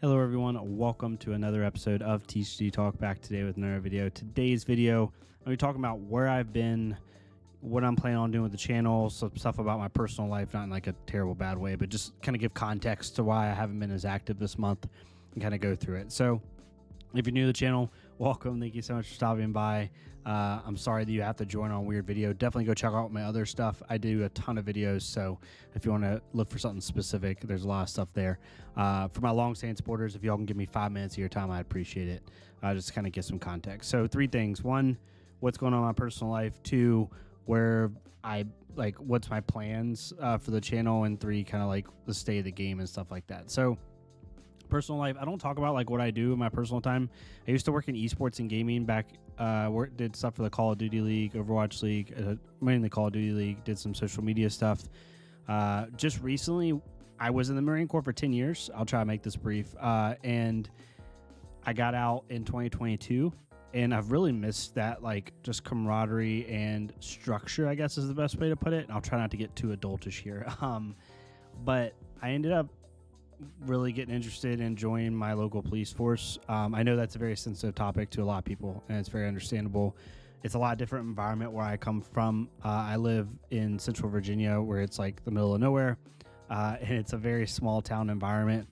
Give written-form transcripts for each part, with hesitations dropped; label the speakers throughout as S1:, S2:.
S1: Hello everyone, welcome to another episode of TCG Talk, back today with another video. Today's video, I'm going to be talking about where I've been, what I'm planning on doing with the channel, some stuff about my personal life, not in like a terrible bad way, but just kind of give context to why I haven't been as active this month and kind of go through it. So if you're new to the channel, welcome. Thank you so much for stopping by. I'm sorry that you have to join on Weird Video. Definitely go check out my other stuff. I do a ton of videos, so if you want to look for something specific, there's a lot of stuff there. For my long-standing supporters, if y'all can give me 5 minutes of your time, I'd appreciate it. Just kind of get some context. So 3 things. 1, what's going on in my personal life. 2, where I like what's my plans for the channel. And 3, kind of like the state of the game and stuff like that. So personal life, I don't talk about like what I do in my personal time. I used to work in esports and gaming back, did stuff for the Call of Duty League, Overwatch League, mainly Call of Duty League, did some social media stuff. Just recently, I was in the Marine Corps for 10 years. I'll try to make this brief. And I got out in 2022, and I've really missed that, like, just camaraderie and structure, I guess is the best way to put it. And I'll try not to get too adultish here. But I ended up really getting interested in joining my local police force. I know that's a very sensitive topic to a lot of people, and it's very understandable. It's a lot different environment where I come from. I live in Central Virginia, where it's like the middle of nowhere, and it's a very small town environment.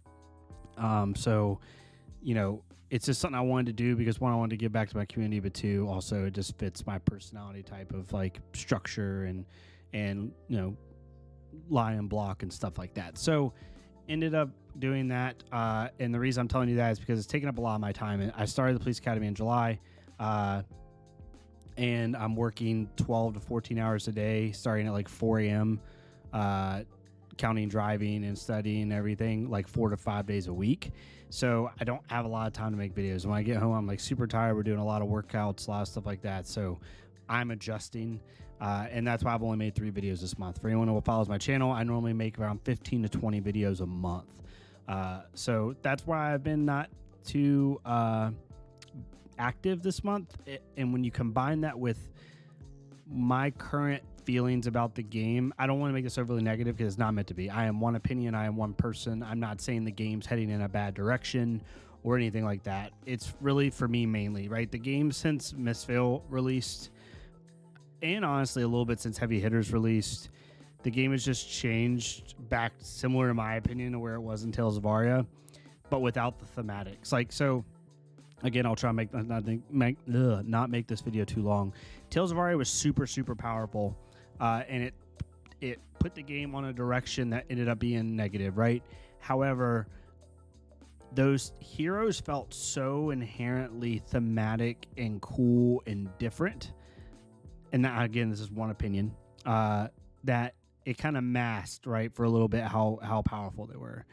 S1: So, you know, it's just something I wanted to do because 1, I wanted to give back to my community, but 2, also it just fits my personality type of like structure and you know, lie and block and stuff like that. So ended up doing that, and the reason I'm telling you that is because it's taken up a lot of my time. And I started the police academy in July, and I'm working 12 to 14 hours a day, starting at like 4 a.m., counting driving and studying and everything, like 4 to 5 days a week. So I don't have a lot of time to make videos. When I get home, I'm like super tired. We're doing a lot of workouts, a lot of stuff like that. So I'm adjusting, and that's why I've only made 3 videos this month. For anyone who follows my channel, I normally make around 15 to 20 videos a month. So that's why I've been not too active this month. And when you combine that with my current feelings about the game, I don't want to make this overly negative because it's not meant to be. I am one opinion. I am one person. I'm not saying the game's heading in a bad direction or anything like that. It's really for me mainly, right? The game since Mistveil released, and honestly a little bit since Heavy Hitters released, the game has just changed back similar, in my opinion, to where it was in Tales of Aria, but without the thematics. Like, so again, I'll try to not make this video too long. Tales of Aria was super, super powerful, and it put the game on a direction that ended up being negative, right? However, those heroes felt so inherently thematic and cool and different. And that, again, this is one opinion, that it kind of masked, right, for a little bit how powerful they were.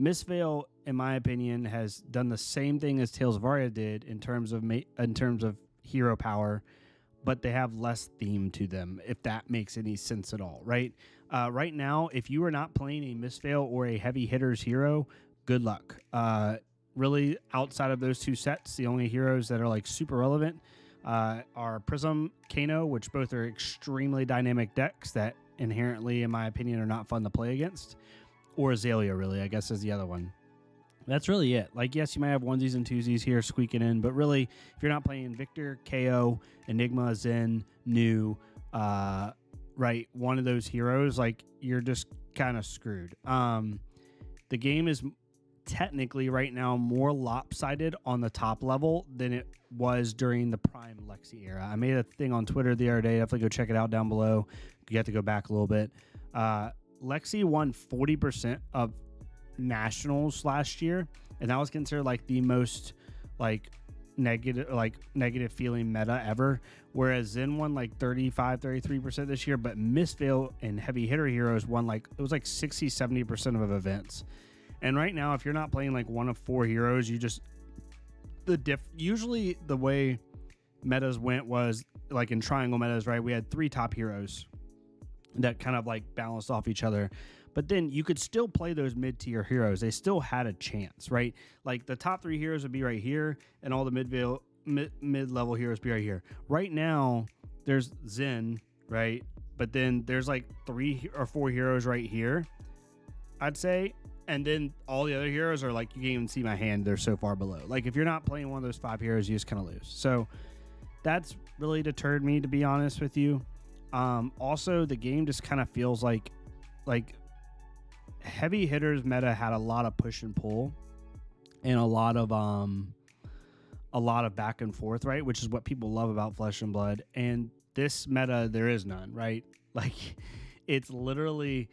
S1: Mistveil, in my opinion, has done the same thing as Tales of Aria did in terms of hero power, but they have less theme to them, if that makes any sense at all, right? Right now, if you are not playing a Mistveil or a Heavy Hitters hero, good luck. Really, outside of those 2 sets, the only heroes that are like super relevant are Prism, Kano, which both are extremely dynamic decks that inherently, in my opinion, are not fun to play against, or Azalea, really, I guess, is the other one. That's really it. Like, yes, you might have onesies and twosies here squeaking in, but really, if you're not playing Victor, KO, Enigma, Zen, Nu, right, one of those heroes, like, you're just kind of screwed. The game is technically right now more lopsided on the top level than it was during the prime Lexi era. I made a thing on Twitter the other day. Definitely go check it out down below. You have to go back a little bit. Lexi won 40% of nationals last year, and that was considered like the most like negative feeling meta ever, whereas Zen won like 33% this year, but Mistveil and Heavy Hitter heroes won like, it was like 60-70% of events. And right now, if you're not playing like one of 4 heroes, you just usually the way metas went was like in triangle metas, right? We had 3 top heroes that kind of like balanced off each other, but then you could still play those mid-tier heroes. They still had a chance, right? Like the top 3 heroes would be right here, and all the mid-level heroes be right here. Right now, there's Zen, right? But then there's like 3 or 4 heroes right here, I'd say, And then all the other heroes are like, you can't even see my hand. They're so far below. Like, if you're not playing one of those 5 heroes, you just kind of lose. So that's really deterred me, to be honest with you. Also, the game just kind of feels like heavy hitters meta had a lot of push and pull and a lot of back and forth, right? Which is what people love about Flesh and Blood. And this meta, there is none, right? Like, it's literally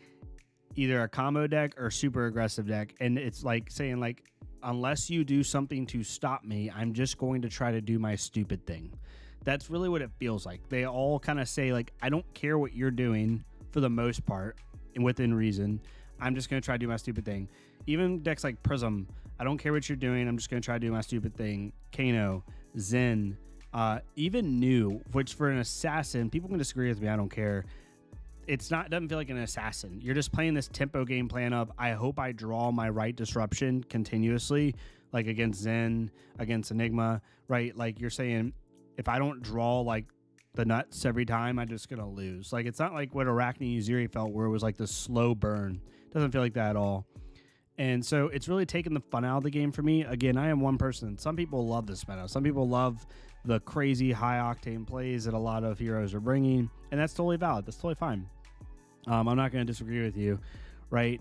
S1: either a combo deck or super aggressive deck, and it's like saying, like, unless you do something to stop me, I'm just going to try to do my stupid thing. That's really what it feels like. They all kind of say, like, I don't care what you're doing for the most part and within reason. I'm just going to try to do my stupid thing. Even decks like Prism, I don't care what you're doing, I'm just going to try to do my stupid thing. Kano, Zen, even New, which for an assassin, people can disagree with me, I don't care. It doesn't feel like an assassin. You're just playing this tempo game plan of, I hope I draw my right disruption continuously, like against Zen, against Enigma, right? Like, you're saying, if I don't draw like the nuts every time, I'm just gonna lose. Like, it's not like what Arachne Uziri felt, where it was like the slow burn. It doesn't feel like that at all. And so it's really taken the fun out of the game for me. Again, I am one person. Some people love this meta. Some people love the crazy high octane plays that a lot of heroes are bringing, and that's totally valid. That's totally fine. I'm not going to disagree with you, right?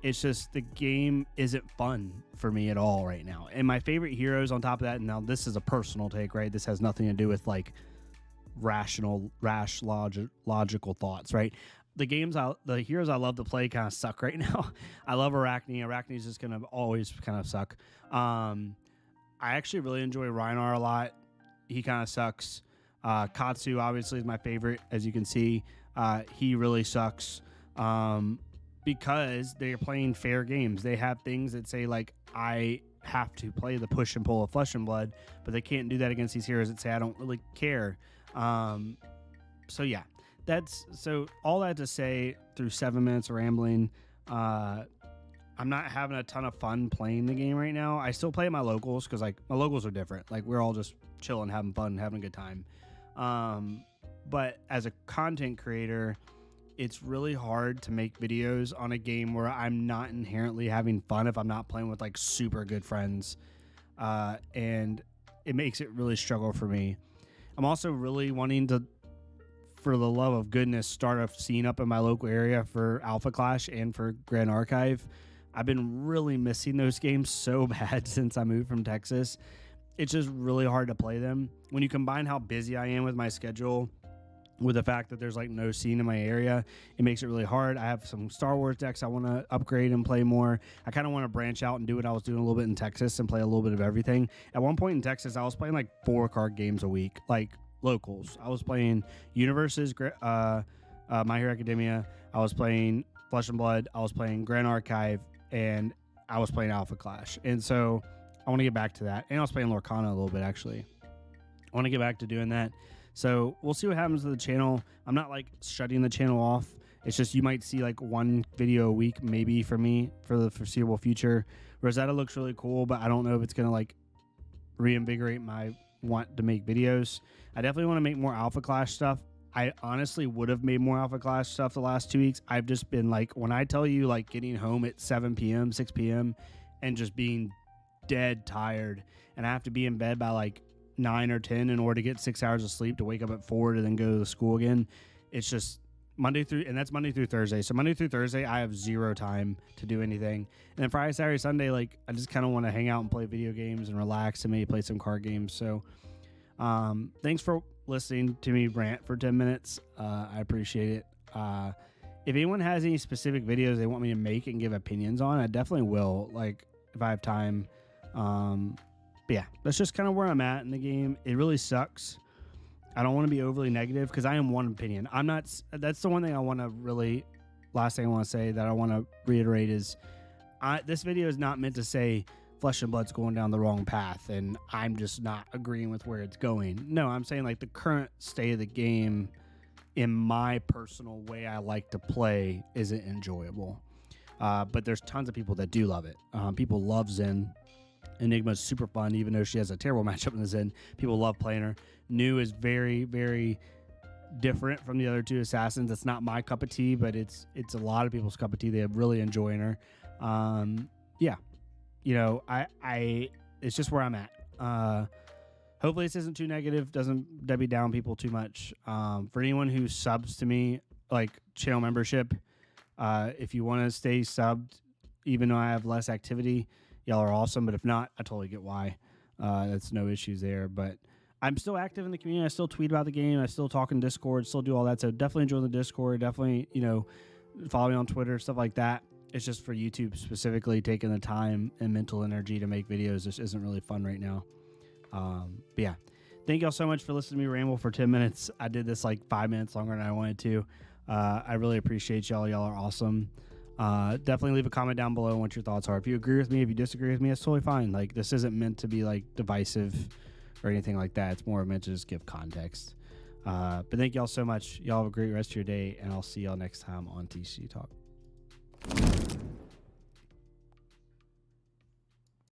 S1: It's just the game isn't fun for me at all right now. And my favorite heroes on top of that, and now this is a personal take, right? This has nothing to do with like logical thoughts, right? The heroes I love to play kind of suck right now. I love Arachne. Arachne's just going to always kind of suck. I actually really enjoy Rhinar a lot. He kind of sucks. Katsu obviously is my favorite, as you can see. He really sucks because they're playing fair games. They have things that say, like, I have to play the push and pull of Flesh and Blood, but they can't do that against these heroes that say, I don't really care. So yeah, so all that to say, through 7 minutes of rambling, I'm not having a ton of fun playing the game right now. I still play at my locals because, like, my locals are different. Like, we're all just chilling, having fun, having a good time. But as a content creator, it's really hard to make videos on a game where I'm not inherently having fun if I'm not playing with like super good friends. And it makes it really struggle for me. I'm also really wanting to, for the love of goodness, start a scene up in my local area for Alpha Clash and for Grand Archive. I've been really missing those games so bad since I moved from Texas. It's just really hard to play them. When you combine how busy I am with my schedule with the fact that there's like no scene in my area, it makes it really hard. I have some Star Wars decks I want to upgrade and play more. I kind of want to branch out and do what I was doing a little bit in Texas and play a little bit of everything. At one point in Texas, I was playing like 4 card games a week, like locals. I was playing Universes, My Hero Academia. I was playing Flesh and Blood. I was playing Grand Archive, and I was playing Alpha Clash. And so I want to get back to that. And I was playing Lorcana a little bit, actually. I want to get back to doing that. So we'll see what happens to the channel. I'm not like shutting the channel off. It's just you might see like 1 video a week maybe for me for the foreseeable future. Rosetta looks really cool, but I don't know if it's going to like reinvigorate my want to make videos. I definitely want to make more Alpha Clash stuff. I honestly would have made more Alpha Clash stuff the last 2 weeks. I've just been like, when I tell you like getting home at 7 p.m., 6 p.m. and just being dead tired, and I have to be in bed by like 9 or 10 in order to get 6 hours of sleep to wake up at 4 to then go to school again. It's just Monday through Thursday. So Monday through Thursday, I have 0 time to do anything. And then Friday, Saturday, Sunday, like I just kind of want to hang out and play video games and relax and maybe play some card games. So thanks for listening to me rant for 10 minutes. I appreciate it. If anyone has any specific videos they want me to make and give opinions on, I definitely will, like if I have time. But yeah, that's just kind of where I'm at in the game. It really sucks. I don't want to be overly negative because I am one opinion. I'm not. That's the one thing I want to really. Last thing I want to say that I want to reiterate is, this video is not meant to say Flesh and Blood's going down the wrong path and I'm just not agreeing with where it's going. No, I'm saying like the current state of the game, in my personal way I like to play, isn't enjoyable. But there's tons of people that do love it. People love Zen. Enigma's super fun, even though she has a terrible matchup in the Zen. People love playing her. New is very, very different from the other 2 assassins. It's not my cup of tea, but it's a lot of people's cup of tea. They're really enjoying her. Yeah, I it's just where I'm at. Hopefully this isn't too negative, doesn't Debbie down people too much. For anyone who subs to me, like channel membership, if you want to stay subbed, even though I have less activity, y'all are awesome. But if not, I totally get why. That's no issues there. But I'm still active in the community. I still tweet about the game. I still talk in Discord, still do all that. So definitely join the Discord. Definitely, follow me on Twitter, stuff like that. It's just for YouTube specifically, taking the time and mental energy to make videos just isn't really fun right now. But yeah, thank y'all so much for listening to me ramble for 10 minutes. I did this like 5 minutes longer than I wanted to. I really appreciate y'all. Y'all are awesome. Definitely leave a comment down below what your thoughts are. If you agree with me, if you disagree with me, that's totally fine. Like, this isn't meant to be like divisive or anything like that. It's more meant to just give context. But thank y'all so much. Y'all have a great rest of your day, and I'll see y'all next time on TC Talk.